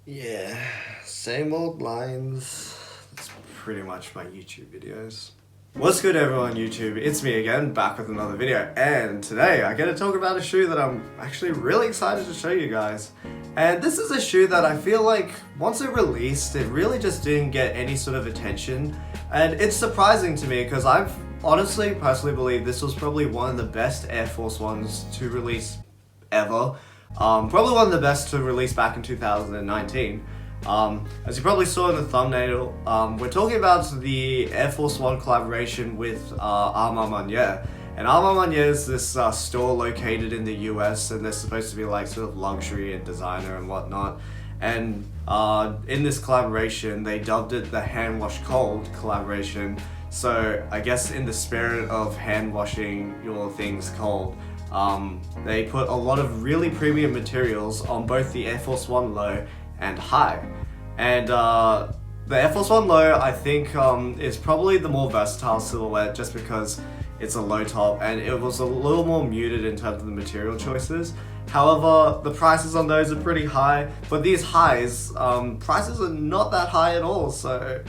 Yeah, same old lines. That's pretty much my YouTube videos. What's good everyone on YouTube? It's me again, back with another video, and today I get to talk about a shoe that I'm actually really excited to show you guys. And this is a shoe that I feel like once it released, it really just didn't get any sort of attention. And it's surprising to me because I've honestly, personally believe this was probably one of the best Air Force Ones to release ever. Probably one of the best to release back in 2019. As you probably saw in the thumbnail, we're talking about the Air Force One collaboration with Armand Manière. And Armand Manière is this store located in the US, and they're supposed to be like sort of luxury and designer and whatnot. And in this collaboration, they dubbed it the Hand Wash Cold collaboration. So I guess in the spirit of hand washing your things cold, they put a lot of really premium materials on both the Air Force One Low and High. And the Air Force One Low, I think, is probably the more versatile silhouette just because it's a low top and it was a little more muted in terms of the material choices. However, the prices on those are pretty high, but these highs, prices are not that high at all, so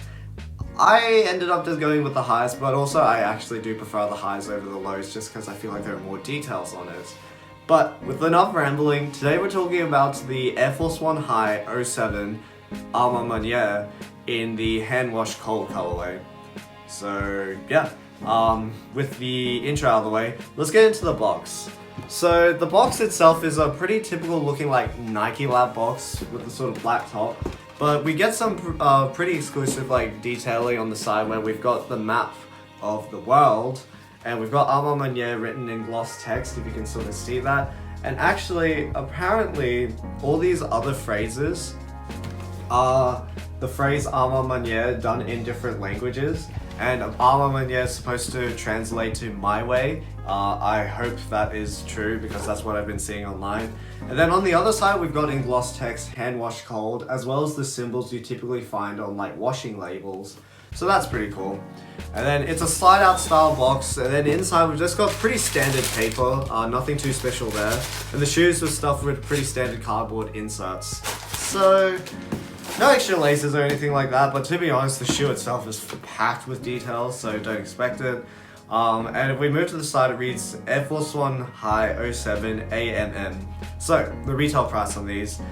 I ended up just going with the highs, but also I actually do prefer the highs over the lows just because I feel like there are more details on it. But with enough rambling, today we're talking about the Air Force One High 07 Armand Manière in the Hand Wash Cold colorway. So yeah, with the intro out of the way, let's get into the box. So the box itself is a pretty typical looking like Nike Lab box with the sort of black top. But we get some pretty exclusive like detailing on the side where we've got the map of the world and we've got Armand Manière written in gloss text, if you can sort of see that. And actually, apparently, all these other phrases are the phrase Armand Manière done in different languages. And Armand Manière is supposed to translate to my way. I hope that is true because that's what I've been seeing online. And then on the other side, we've got in gloss text, hand wash cold, as well as the symbols you typically find on like washing labels. So that's pretty cool. And then it's a slide out style box, and then inside we've just got pretty standard paper, nothing too special there. And the shoes were stuffed with pretty standard cardboard inserts. So no extra laces or anything like that, but to be honest, the shoe itself is packed with details, so don't expect it. And if we move to the side, it reads Air Force One High 07 AMM. So, the retail price on these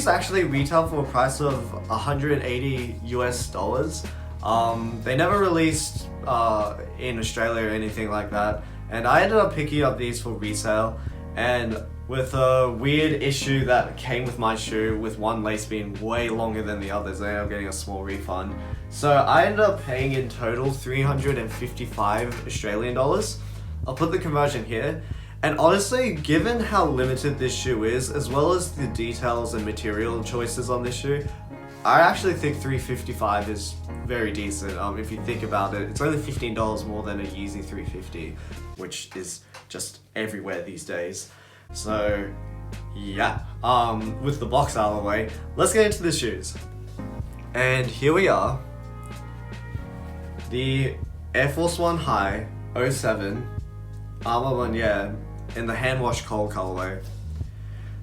actually retail for a price of 180 US dollars. They never released in Australia or anything like that, and I ended up picking up these for resale. And with a weird issue that came with my shoe, with one lace being way longer than the others, I ended up getting a small refund. So I ended up paying in total 355 Australian dollars. I'll put the conversion here. And honestly, given how limited this shoe is, as well as the details and material choices on this shoe, I actually think 355 is very decent. If you think about it, it's only $15 more than a Yeezy 350, which is just everywhere these days. So yeah, with the box out of the way, let's get into the shoes. And here we are, the Air Force One High 07 Armand Manière in the Hand Wash Cold colorway.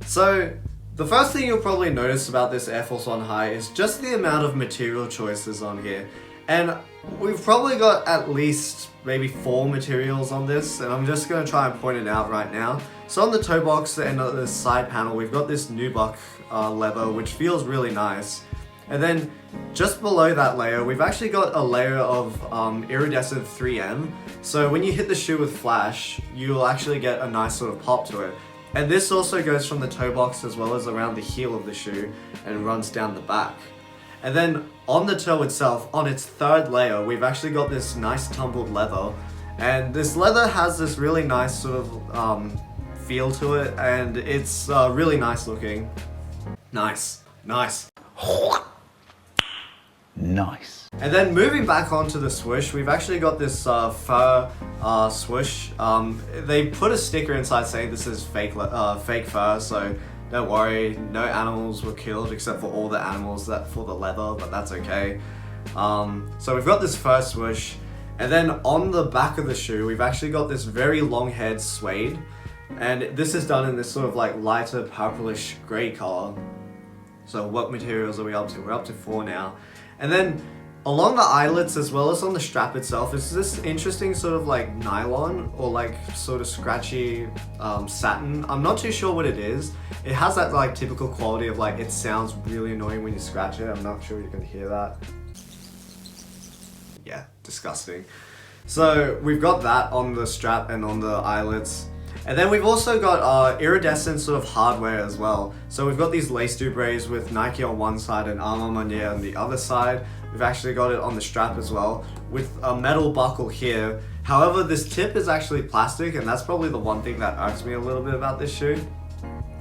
So the first thing you'll probably notice about this Air Force One High is just the amount of material choices on here. And we've probably got at least maybe 4 materials on this, and I'm just going to try and point it out right now. So on the toe box and on the side panel, we've got this nubuck leather, which feels really nice. And then just below that layer, we've actually got a layer of iridescent 3M. So when you hit the shoe with flash, you'll actually get a nice sort of pop to it. And this also goes from the toe box as well as around the heel of the shoe and runs down the back. And then on the toe itself, on its third layer, we've actually got this nice tumbled leather. And this leather has this really nice sort of feel to it, and it's really nice looking. Nice. Nice. Nice. And then moving back onto the swoosh, we've actually got this fur swoosh. They put a sticker inside saying this is fake fur, so don't worry, no animals were killed except for all the animals that for the leather, but that's okay. So we've got this fur swoosh, and then on the back of the shoe, we've actually got this very long-haired suede, and this is done in this sort of like lighter purplish grey color. So what materials are we up to? We're up to 4 now. And then along the eyelets as well as on the strap itself, it's this interesting sort of like nylon or like sort of scratchy satin. I'm not too sure what it is. It has that like typical quality of like, it sounds really annoying when you scratch it. I'm not sure you can hear that. Yeah, disgusting. So we've got that on the strap and on the eyelets. And then we've also got iridescent sort of hardware as well. So we've got these lace dubras with Nike on one side and Armand Manier on the other side. We've actually got it on the strap as well with a metal buckle here. However, this tip is actually plastic, and that's probably the one thing that irks me a little bit about this shoe.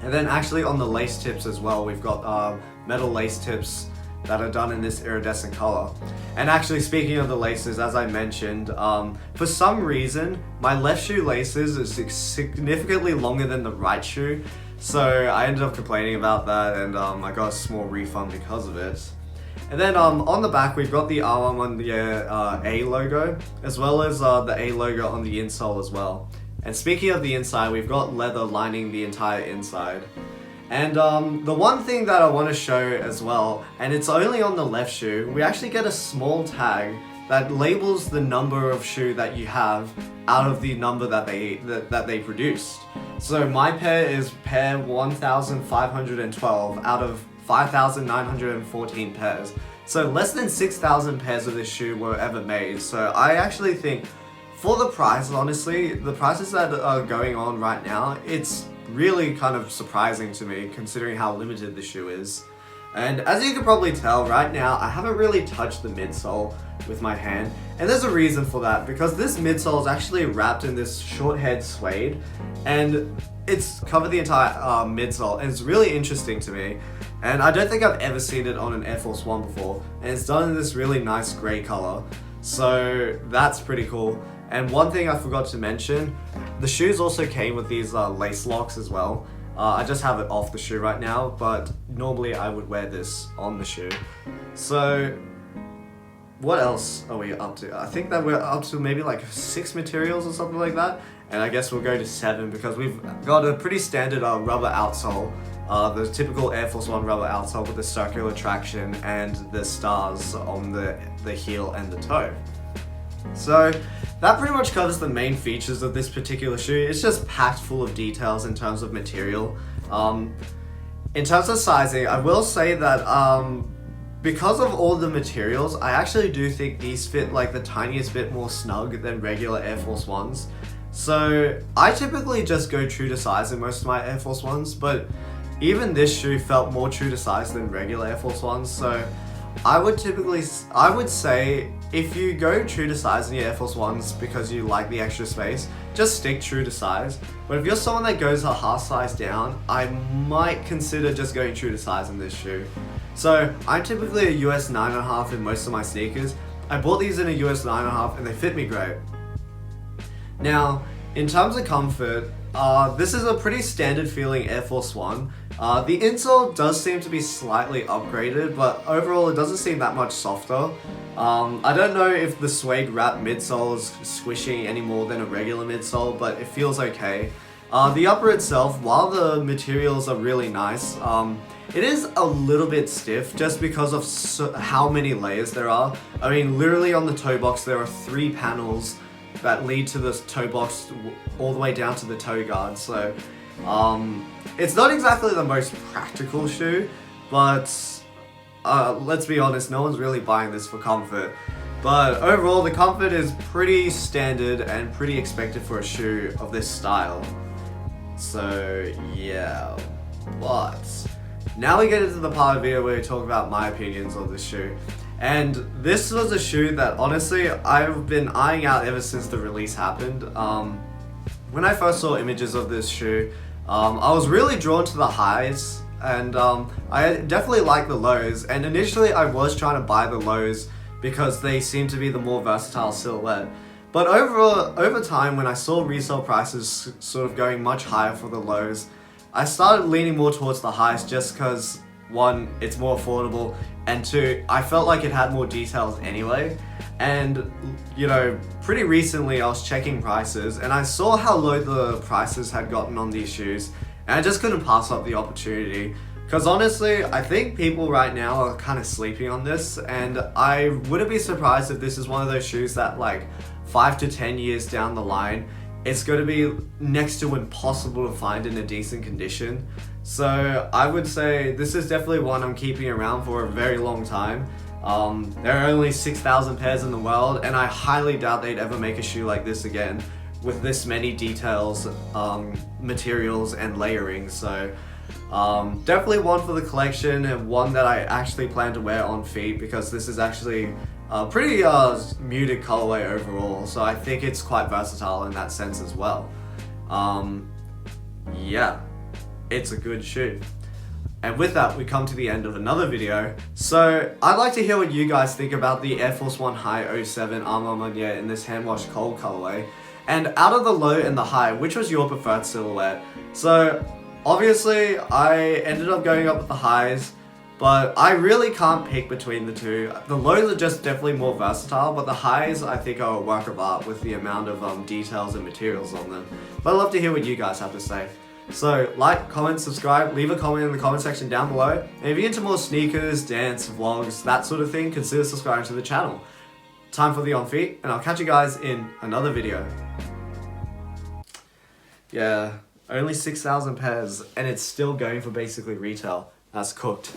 And then actually on the lace tips as well, we've got metal lace tips that are done in this iridescent color. And actually, speaking of the laces, as I mentioned, for some reason, my left shoe laces is significantly longer than the right shoe. So I ended up complaining about that, and I got a small refund because of it. And then on the back, we've got the Armand Manier A logo, as well as the A logo on the insole as well. And speaking of the inside, we've got leather lining the entire inside. And the one thing that I want to show as well, and it's only on the left shoe, we actually get a small tag that labels the number of shoe that you have out of the number that they produced. So my pair is pair 1,512 out of 5,914 pairs. So less than 6,000 pairs of this shoe were ever made. So I actually think for the price, honestly, the prices that are going on right now, it's really kind of surprising to me considering how limited the shoe is. And as you can probably tell right now, I haven't really touched the midsole with my hand. And there's a reason for that, because this midsole is actually wrapped in this short head suede and it's covered the entire midsole, and it's really interesting to me. And I don't think I've ever seen it on an Air Force One before, and it's done in this really nice grey color. So that's pretty cool. And one thing I forgot to mention, the shoes also came with these lace locks as well. I just have it off the shoe right now, but normally I would wear this on the shoe. So what else are we up to? I think that we're up to maybe like 6 materials or something like that. And I guess we'll go to 7 because we've got a pretty standard rubber outsole. The typical Air Force One rubber outsole with the circular traction and the stars on the heel and the toe. So that pretty much covers the main features of this particular shoe. It's just packed full of details in terms of material. In terms of sizing, I will say that because of all the materials, I actually do think these fit like the tiniest bit more snug than regular Air Force Ones. So I typically just go true to size in most of my Air Force Ones, but even this shoe felt more true to size than regular Air Force Ones. So I would say if you go true to size in your Air Force Ones because you like the extra space, just stick true to size. But if you're someone that goes a half size down, I might consider just going true to size in this shoe. So I'm typically a US 9.5 in most of my sneakers. I bought these in a US 9.5 and they fit me great. Now, in terms of comfort, this is a pretty standard feeling Air Force One. The insole does seem to be slightly upgraded, but overall it doesn't seem that much softer. I don't know if the suede wrap midsole is squishy any more than a regular midsole, but it feels okay. The upper itself, while the materials are really nice, it is a little bit stiff just because of how many layers there are. I mean, literally on the toe box there are 3 panels that lead to this toe box all the way down to the toe guard. So it's not exactly the most practical shoe, but let's be honest, no one's really buying this for comfort. But overall, the comfort is pretty standard and pretty expected for a shoe of this style. So yeah, but now we get into the part of the video where we talk about my opinions on this shoe. And this was a shoe that honestly I've been eyeing out ever since the release happened. When I first saw images of this shoe, I was really drawn to the highs, and I definitely like the lows. And initially I was trying to buy the lows because they seem to be the more versatile silhouette. But over time, when I saw resale prices sort of going much higher for the lows, I started leaning more towards the highs just because, 1, it's more affordable, and 2, I felt like it had more details anyway. And you know, pretty recently I was checking prices and I saw how low the prices had gotten on these shoes, and I just couldn't pass up the opportunity Because honestly, I think people right now are kind of sleeping on this, and I wouldn't be surprised if this is one of those shoes that like 5 to 10 years down the line, it's going to be next to impossible to find in a decent condition. So I would say this is definitely one I'm keeping around for a very long time. There are only 6,000 pairs in the world, and I highly doubt they'd ever make a shoe like this again with this many details, materials, and layering. So definitely one for the collection, and one that I actually plan to wear on feet, because this is actually a pretty muted colorway overall, so I think it's quite versatile in that sense as well. Yeah, it's a good shoe. And with that, we come to the end of another video. So I'd like to hear what you guys think about the Air Force 1 High 07 Armand Meunier in this hand wash cold colorway. And out of the low and the high, which was your preferred silhouette? So obviously I ended up going up with the highs, but I really can't pick between the two. The lows are just definitely more versatile, but the highs I think are a work of art with the amount of details and materials on them. But I'd love to hear what you guys have to say. So like, comment, subscribe, leave a comment in the comment section down below. And if you're into more sneakers, dance, vlogs, that sort of thing, consider subscribing to the channel. Time for the On Feet, and I'll catch you guys in another video. Yeah, only 6,000 pairs, and it's still going for basically retail. That's cooked.